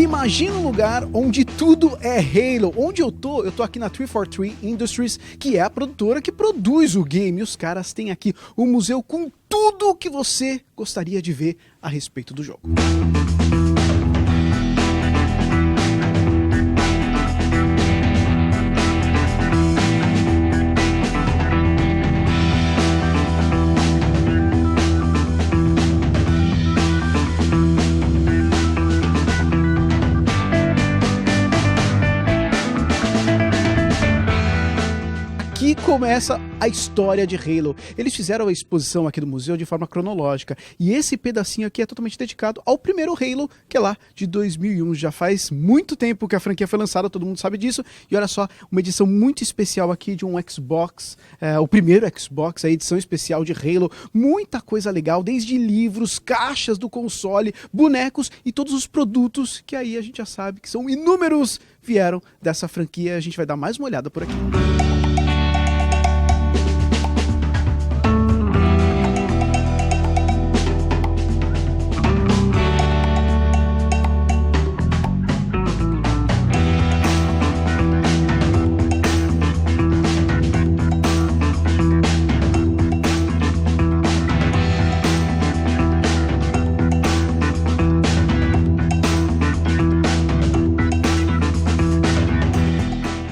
Imagina um lugar onde tudo é Halo. Onde eu tô aqui na 343 Industries, que é a produtora que produz o game. Os caras têm aqui o museu com tudo o que você gostaria de ver a respeito do jogo. Aqui começa a história de Halo. Eles fizeram a exposição aqui do museu de forma cronológica. E esse pedacinho aqui é totalmente dedicado ao primeiro Halo, que é lá de 2001. Já faz muito tempo que a franquia foi lançada, todo mundo sabe disso. E olha só, uma edição muito especial aqui de um Xbox, o primeiro Xbox, a edição especial de Halo. Muita coisa legal, desde livros, caixas do console, bonecos e todos os produtos que aí a gente já sabe que são inúmeros, vieram dessa franquia. A gente vai dar mais uma olhada por aqui.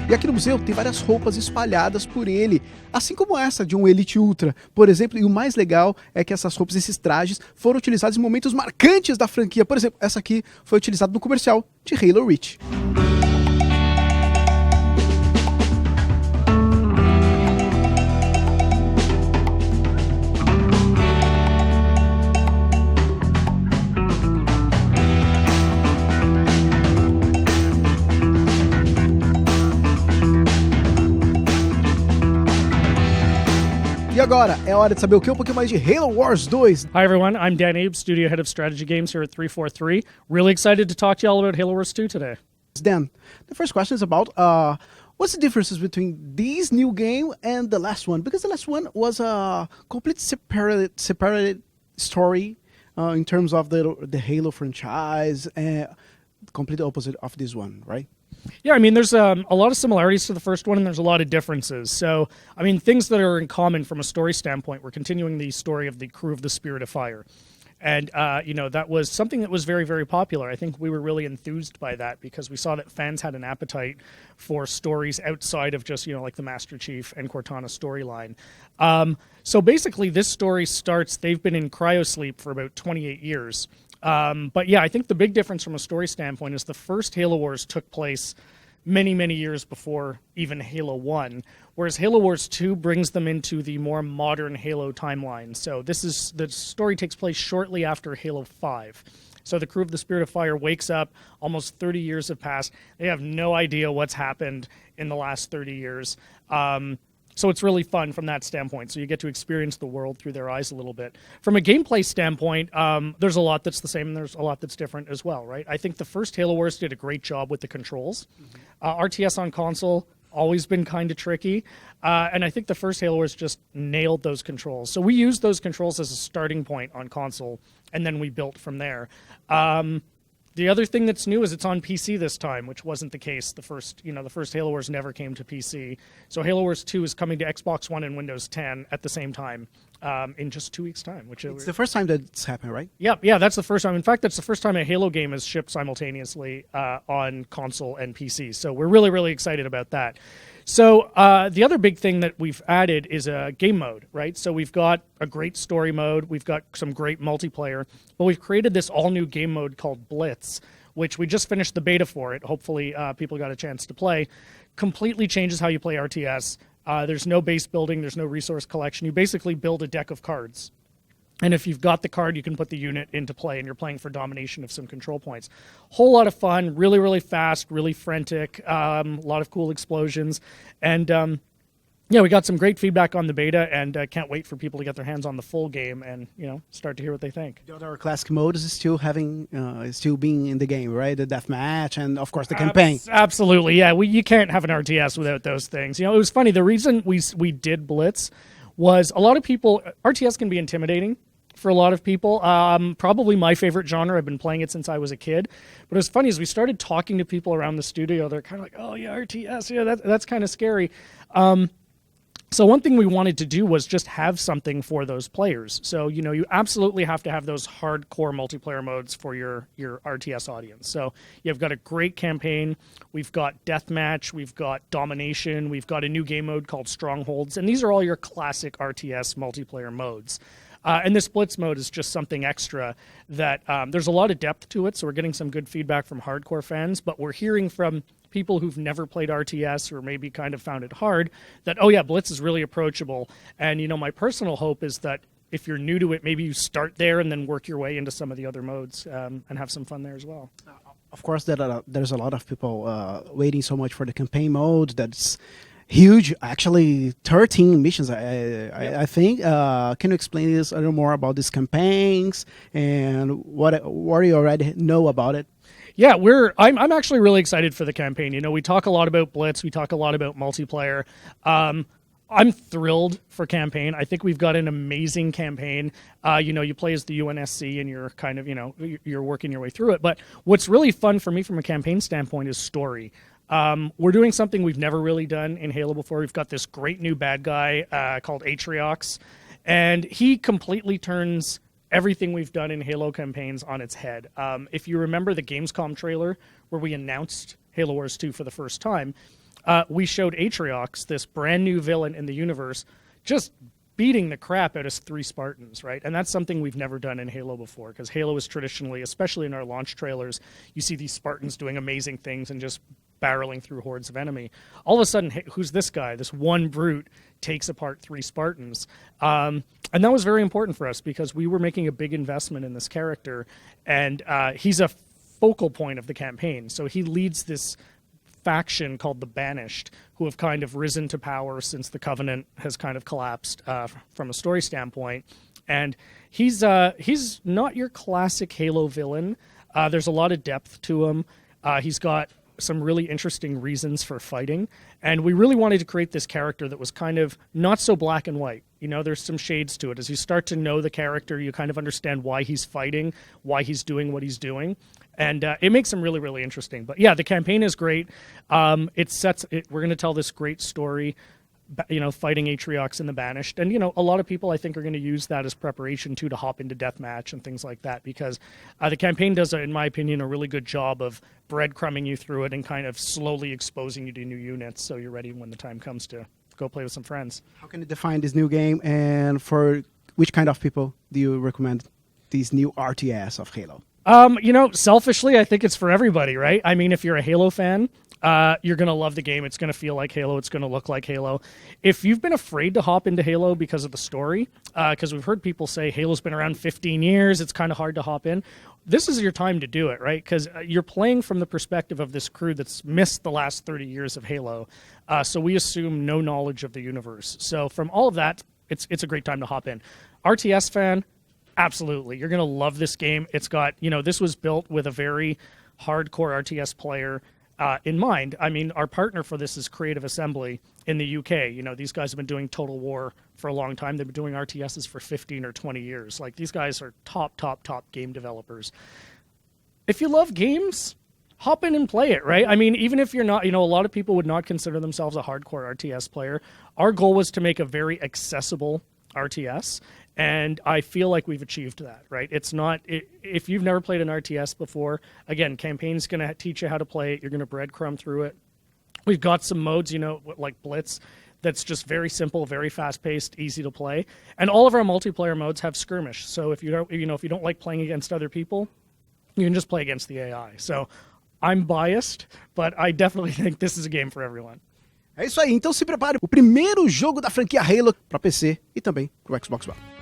E aqui no museu tem várias roupas espalhadas por ele, assim como essa de um Elite Ultra, por exemplo. E o mais legal é que essas roupas, esses trajes, foram utilizados em momentos marcantes da franquia. Por exemplo, essa aqui foi utilizada no comercial de Halo Reach. E agora, é hora de saber o que? Um pouquinho mais de Halo Wars 2. Hi everyone, I'm Dan Ayoub, Studio Head of Strategy Games here at 343. Really excited to talk to you all about Halo Wars 2 today. Dan, the first question is about what's the differences between this new game and the last one? Because the last one was a complete separated story in terms of the Halo franchise, complete opposite of this one, right? Yeah, I mean, there's a lot of similarities to the first one, and there's a lot of differences. So, I mean, things that are in common from a story standpoint, we're continuing the story of the crew of the Spirit of Fire. And, that was something that was very, very popular. I think we were really enthused by that because we saw that fans had an appetite for stories outside of just, like the Master Chief and Cortana storyline. So basically, this story starts, they've been in cryosleep for about 28 years. But yeah, I think the big difference from a story standpoint is the first Halo Wars took place many, many years before even Halo 1, whereas Halo Wars 2 brings them into the more modern Halo timeline. So the story takes place shortly after Halo 5. So the crew of the Spirit of Fire wakes up, almost 30 years have passed. They have no idea what's happened in the last 30 years. So it's really fun from that standpoint. So you get to experience the world through their eyes a little bit. From a gameplay standpoint, there's a lot that's the same and there's a lot that's different as well, right? I think the first Halo Wars did a great job with the controls. RTS on console, always been kind of tricky. And I think the first Halo Wars just nailed those controls. So we used those controls as a starting point on console, and then we built from there. The other thing that's new is it's on PC this time, which wasn't the case. The first Halo Wars never came to PC. So Halo Wars 2 is coming to Xbox One and Windows 10 at the same time in just 2 weeks' time. It's the first time that it's happened, right? Yeah, that's the first time. In fact, that's the first time a Halo game has shipped simultaneously on console and PC. So we're really, really excited about that. So the other big thing that we've added is a game mode, right? So we've got a great story mode, we've got some great multiplayer, but we've created this all-new game mode called Blitz, which we just finished the beta for it. Hopefully people got a chance to play. Completely changes how you play RTS. There's no base building, there's no resource collection. You basically build a deck of cards. And if you've got the card, you can put the unit into play, and you're playing for domination of some control points. Whole lot of fun, really, really fast, really frantic, a lot of cool explosions. And, we got some great feedback on the beta, and can't wait for people to get their hands on the full game and, start to hear what they think. The other classic mode is still being in the game, right? The deathmatch and, of course, the campaign. Absolutely, yeah. You can't have an RTS without those things. It was funny. The reason we did Blitz was a lot of people, RTS can be intimidating. for a lot of people. Probably my favorite genre. I've been playing it since I was a kid. But it's funny, as we started talking to people around the studio, they're kind of like, oh yeah, RTS, yeah, that's kind of scary. So one thing we wanted to do was just have something for those players. So, you absolutely have to have those hardcore multiplayer modes for your RTS audience. So you've got a great campaign. We've got deathmatch. We've got domination. We've got a new game mode called Strongholds. And these are all your classic RTS multiplayer modes. And this Blitz mode is just something extra that there's a lot of depth to it. So we're getting some good feedback from hardcore fans, but we're hearing from people who've never played RTS or maybe kind of found it hard that, oh yeah, Blitz is really approachable. And, my personal hope is that if you're new to it, maybe you start there and then work your way into some of the other modes and have some fun there as well. Of course, there's a lot of people waiting so much for the campaign mode. That's huge, actually 13 missions, I think. Can you explain this a little more about these campaigns and what do you already know about it? Yeah, I'm actually really excited for the campaign. We talk a lot about Blitz, we talk a lot about multiplayer. I'm thrilled for campaign. I think we've got an amazing campaign. You play as the UNSC and you're kind of, you're working your way through it. But what's really fun for me from a campaign standpoint is story. We're doing something we've never really done in Halo before. We've got this great new bad guy called Atriox, and he completely turns everything we've done in Halo campaigns on its head. If you remember the Gamescom trailer where we announced Halo Wars 2 for the first time, we showed Atriox, this brand new villain in the universe, just beating the crap out of 3 Spartans, right? And that's something we've never done in Halo before, because Halo is traditionally, especially in our launch trailers, you see these Spartans doing amazing things and just barreling through hordes of enemy. All of a sudden, hey, who's this guy? This one brute takes apart 3 Spartans. And that was very important for us because we were making a big investment in this character, and he's a focal point of the campaign. So he leads this faction called the Banished, who have kind of risen to power since the Covenant has kind of collapsed from a story standpoint. And he's not your classic Halo villain. There's a lot of depth to him. He's got some really interesting reasons for fighting, and we really wanted to create this character that was kind of not so black and white. There's some shades to it. As you start to know the character, you kind of understand why he's fighting, why he's doing what he's doing, and it makes him really, really interesting. But yeah, the campaign is great. We're going to tell this great story, fighting Atriox in the Banished. And, a lot of people I think are going to use that as preparation to hop into deathmatch and things like that, because the campaign does, in my opinion, a really good job of breadcrumbing you through it and kind of slowly exposing you to new units so you're ready when the time comes to go play with some friends. How can you define this new game, and for which kind of people do you recommend these new RTS of Halo? Selfishly, I think it's for everybody, right? I mean, if you're a Halo fan, you're going to love the game. It's going to feel like Halo. It's going to look like Halo. If you've been afraid to hop into Halo because of the story, because we've heard people say Halo's been around 15 years, it's kind of hard to hop in. This is your time to do it, right? Because you're playing from the perspective of this crew that's missed the last 30 years of Halo. So we assume no knowledge of the universe. So from all of that, it's a great time to hop in. RTS fan, absolutely. You're going to love this game. It's got, this was built with a very hardcore RTS player in mind. I mean, our partner for this is Creative Assembly in the UK. These guys have been doing Total War for a long time. They've been doing RTSs for 15 or 20 years. Like, these guys are top game developers. If you love games, hop in and play it, right? I mean, even if you're not, a lot of people would not consider themselves a hardcore RTS player. Our goal was to make a very accessible RTS, and I feel like we've achieved that, right? It's not, if you've never played an RTS before, again, campaign's going to teach you how to play it. You're going to breadcrumb through it. We've got some modes, like Blitz, that's just very simple, very fast-paced, easy to play. And all of our multiplayer modes have skirmish. So if you don't like playing against other people, you can just play against the AI. So I'm biased, but I definitely think this is a game for everyone. É isso aí, então se prepare. O primeiro jogo da franquia Halo para PC e também para o Xbox One.